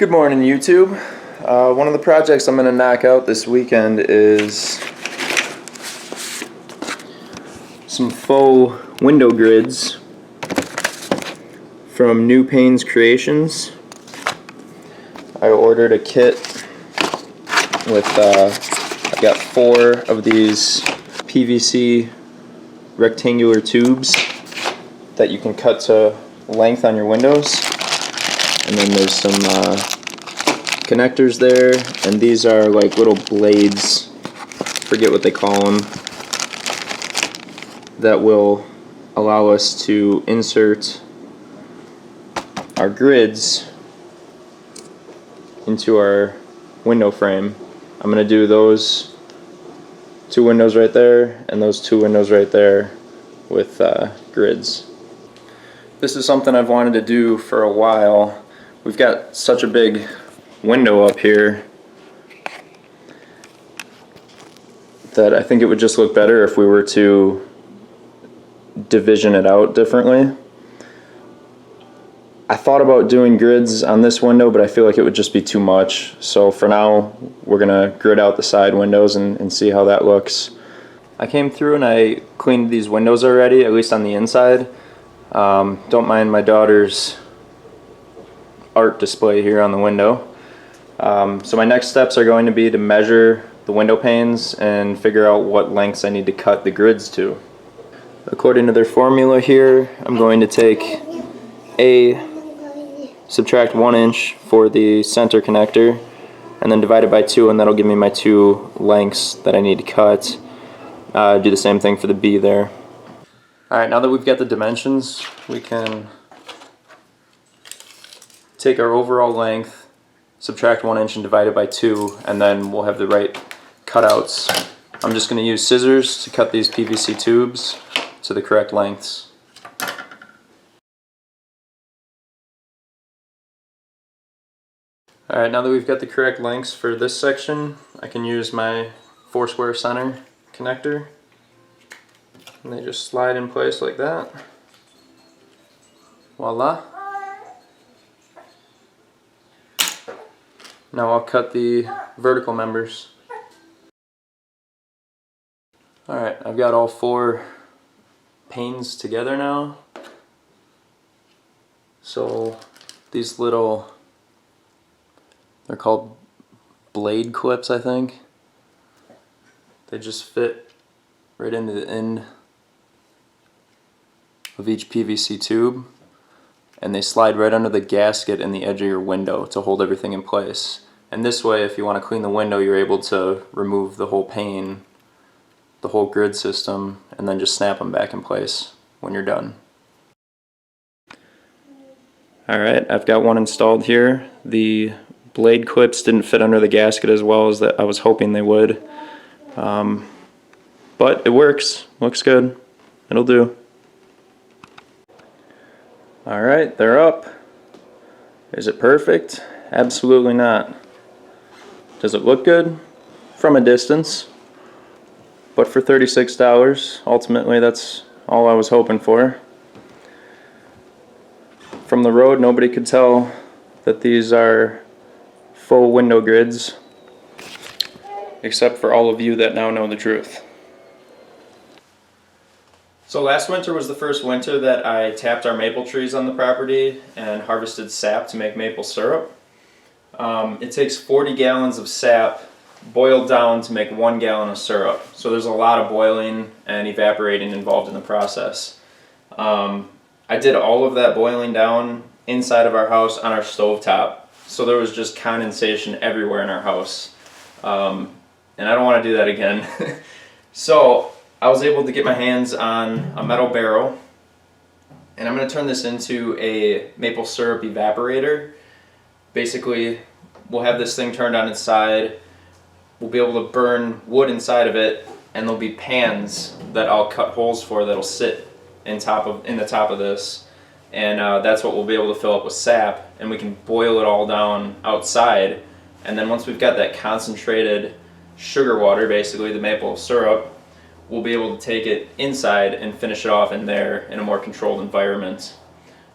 Good morning, YouTube. One of the projects I'm going to knock out this weekend is some faux window grids from New Panes Creations. I ordered a kit with, I got 4 of these PVC rectangular tubes that you can cut to length on your windows. And then there's some connectors there, and these are like little blades, forget what they call them, that will allow us to insert our grids into our window frame. I'm going to do those 2 windows right there and those 2 windows right there with grids. This is something I've wanted to do for a while. We've got such a big window up here that I think it would just look better if we were to division it out differently. I thought about doing grids on this window, but I feel like it would just be too much. So for now, we're gonna grid out the side windows and see how that looks. I came through and I cleaned these windows already, at least on the inside. Don't mind my daughter's art display here on the window. So my next steps are going to be to measure the window panes and figure out what lengths I need to cut the grids to. According to their formula here, I'm going to take subtract 1 inch for the center connector, and then divide it by 2, and that'll give me my 2 lengths that I need to cut. Do the same thing for the B there. Alright, now that we've got the dimensions, we can take our overall length, subtract 1 inch and divide it by 2, and then we'll have the right cutouts. I'm just going to use scissors to cut these PVC tubes to the correct lengths. Alright, now that we've got the correct lengths for this section, I can use my 4 square center connector, and they just slide in place like that. Voila. Now I'll cut the vertical members. Alright, I've got all 4 panes together now. So these little, they're called blade clips, I think. They just fit right into the end of each PVC tube, and they slide right under the gasket in the edge of your window to hold everything in place. And this way, if you want to clean the window, you're able to remove the whole pane, the whole grid system, and then just snap them back in place when you're done. Alright, I've got one installed here. The blade clips didn't fit under the gasket as well as that I was hoping they would. But it works. Looks good. It'll do. Alright, they're up. Is it perfect? Absolutely not. Does it look good? From a distance. But for $36, ultimately that's all I was hoping for. From the road, nobody could tell that these are faux window grids, except for all of you that now know the truth. So last winter was the first winter that I tapped our maple trees on the property and harvested sap to make maple syrup. It takes 40 gallons of sap boiled down to make 1 gallon of syrup. So there's a lot of boiling and evaporating involved in the process. I did all of that boiling down inside of our house on our stovetop. So there was just condensation everywhere in our house. And I don't want to do that again. So I was able to get my hands on a metal barrel, and I'm going to turn this into a maple syrup evaporator. Basically, we'll have this thing turned on its side, we'll be able to burn wood inside of it, and there'll be pans that I'll cut holes for that'll sit in the top of this, and that's what we'll be able to fill up with sap, and we can boil it all down outside. And then once we've got that concentrated sugar water, basically the maple syrup, we'll be able to take it inside and finish it off in there in a more controlled environment.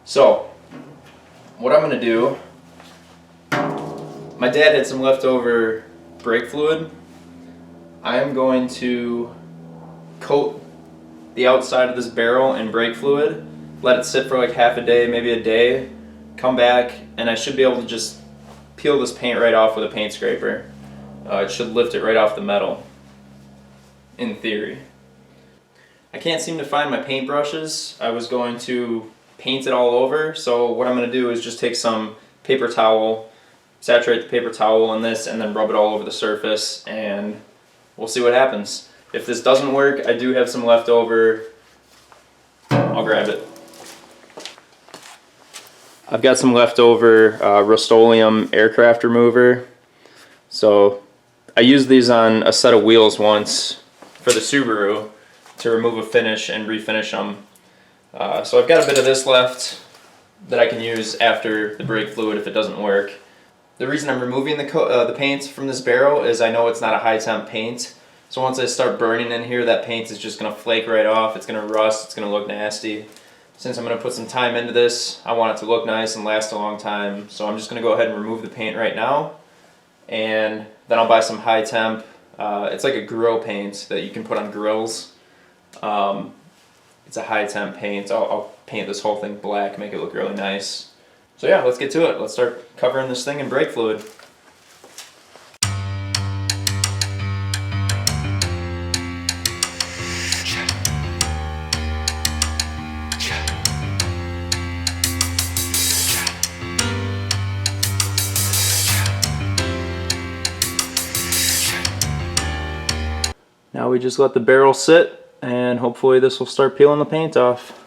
So what I'm going to do My dad had some leftover brake fluid. I am going to coat the outside of this barrel in brake fluid, let it sit for like half a day, maybe a day, come back, and I should be able to just peel this paint right off with a paint scraper. It should lift it right off the metal, in theory. I can't seem to find my paint brushes. I was going to paint it all over, so what I'm going to do is just take some paper towel, saturate the paper towel in this, and then rub it all over the surface, and we'll see what happens. If this doesn't work, I do have some left over. I'll grab it. I've got some leftover Rust-Oleum aircraft remover. So I used these on a set of wheels once for the Subaru to remove a finish and refinish them. So I've got a bit of this left that I can use after the brake fluid if it doesn't work. The reason I'm removing the paint from this barrel is I know it's not a high temp paint. So once I start burning in here, that paint is just going to flake right off. It's going to rust. It's going to look nasty. Since I'm going to put some time into this, I want it to look nice and last a long time. So I'm just going to go ahead and remove the paint right now. And then I'll buy some high temp. It's like a grill paint that you can put on grills. It's a high temp paint. I'll paint this whole thing black, make it look really nice. So yeah, let's get to it. Let's start covering this thing in brake fluid. Now we just let the barrel sit, and hopefully this will start peeling the paint off.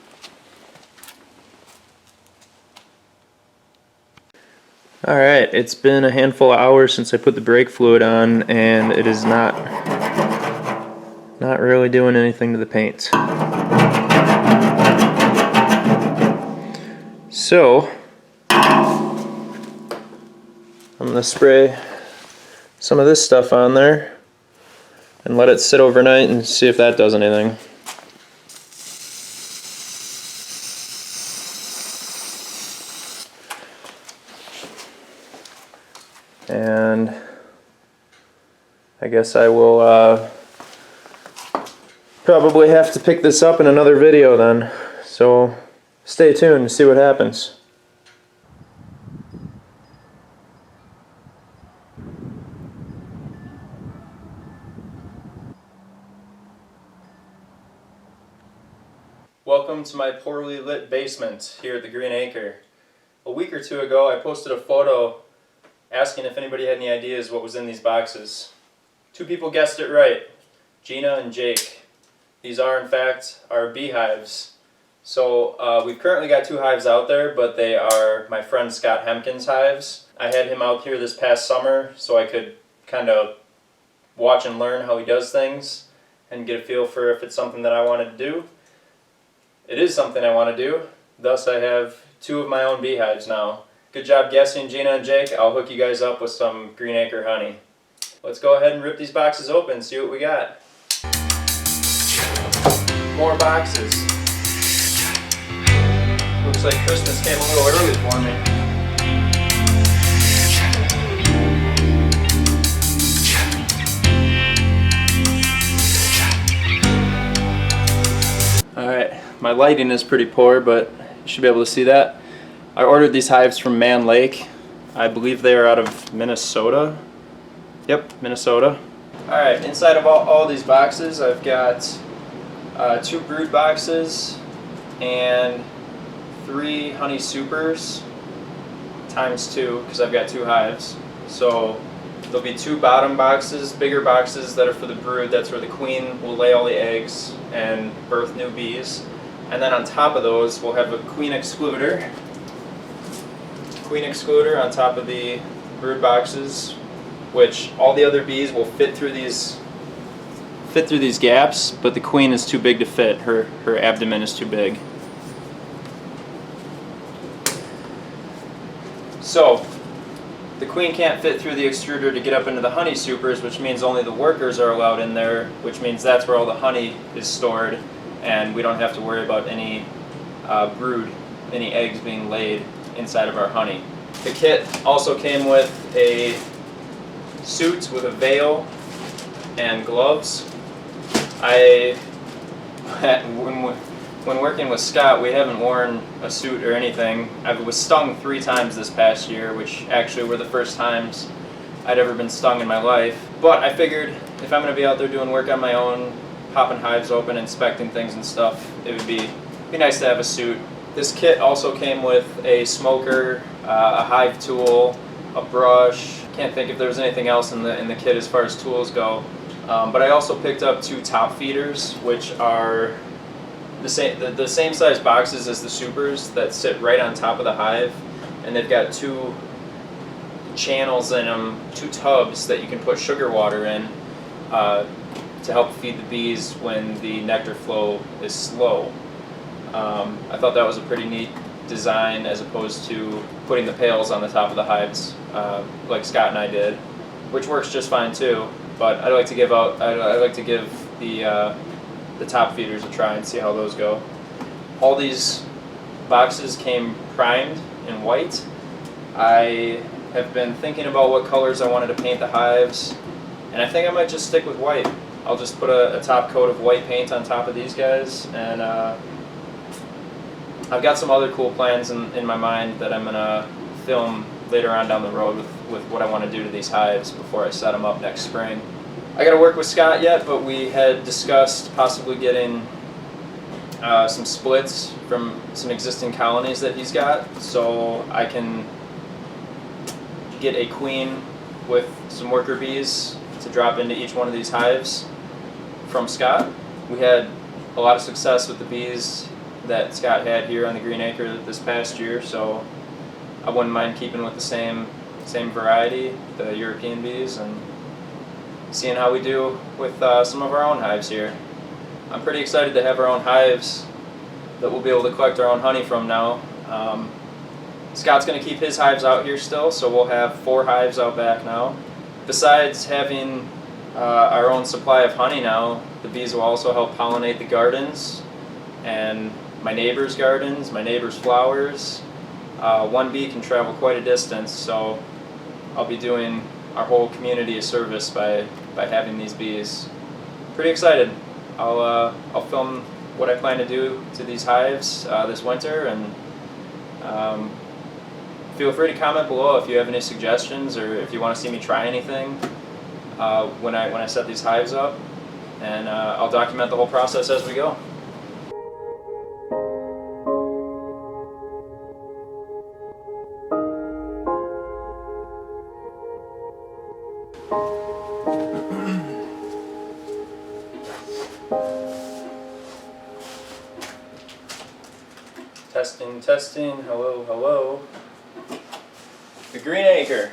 Alright, it's been a handful of hours since I put the brake fluid on, and it is not really doing anything to the paint. So I'm going to spray some of this stuff on there and let it sit overnight and see if that does anything. And I guess I will probably have to pick this up in another video then. So stay tuned to see what happens. Welcome to my poorly lit basement here at the Green Acre. A week or two ago I posted a photo asking if anybody had any ideas what was in these boxes. Two people guessed it right, Gina and Jake. These are in fact our beehives. So we've currently got 2 hives out there, but they are my friend Scott Hemkins' hives. I had him out here this past summer so I could kind of watch and learn how he does things and get a feel for if it's something that I wanted to do. It is something I want to do, thus I have 2 of my own beehives now. Good job guessing, Gina and Jake. I'll hook you guys up with some Green Acre honey. Let's go ahead and rip these boxes open, see what we got. More boxes. Looks like Christmas came a little early for me. Alright, my lighting is pretty poor, but you should be able to see that. I ordered these hives from Man Lake. I believe they are out of Minnesota. Yep, Minnesota. Alright, inside of all these boxes I've got 2 brood boxes and 3 honey supers times 2 because I've got 2 hives. So there'll be 2 bottom boxes, bigger boxes that are for the brood. That's where the queen will lay all the eggs and birth new bees. And then on top of those we'll have a queen excluder. Queen excluder on top of the brood boxes, which all the other bees will fit through these gaps, but the queen is too big to fit. Her abdomen is too big. So the queen can't fit through the extruder to get up into the honey supers, which means only the workers are allowed in there, which means that's where all the honey is stored, and we don't have to worry about any brood, any eggs being laid inside of our honey. The kit also came with a suit with a veil and gloves. When working with Scott, we haven't worn a suit or anything. I was stung 3 times this past year, which actually were the first times I'd ever been stung in my life. But I figured if I'm going to be out there doing work on my own, popping hives open, inspecting things and stuff, it would be nice to have a suit. This kit also came with a smoker, a hive tool, a brush. Can't think if there was anything else in the kit as far as tools go. But I also picked up 2 top feeders, which are the same size boxes as the supers that sit right on top of the hive, and they've got 2 channels in them, 2 tubs that you can put sugar water in to help feed the bees when the nectar flow is slow. I thought that was a pretty neat design as opposed to putting the pails on the top of the hives like Scott and I did, which works just fine too. But I'd like to give the top feeders a try and see how those go. All these boxes came primed in white. I have been thinking about what colors I wanted to paint the hives, and I think I might just stick with white. I'll just put a top coat of white paint on top of these guys, and I've got some other cool plans in my mind that I'm going to film later on down the road with what I want to do to these hives before I set them up next spring. I got to work with Scott yet, but we had discussed possibly getting some splits from some existing colonies that he's got, so I can get a queen with some worker bees to drop into each one of these hives from Scott. We had a lot of success with the bees that Scott had here on the Green Acre this past year, so I wouldn't mind keeping with the same variety, the European bees, and seeing how we do with some of our own hives here. I'm pretty excited to have our own hives that we'll be able to collect our own honey from now. Scott's going to keep his hives out here still, so we'll have 4 hives out back now. Besides having our own supply of honey now, the bees will also help pollinate the gardens and my neighbor's gardens, my neighbor's flowers. One bee can travel quite a distance, so I'll be doing our whole community a service by having these bees. Pretty excited. I'll film what I plan to do to these hives this winter, and feel free to comment below if you have any suggestions or if you want to see me try anything when I set these hives up, and I'll document the whole process as we go. Testing, testing, hello, hello. The Green Acre.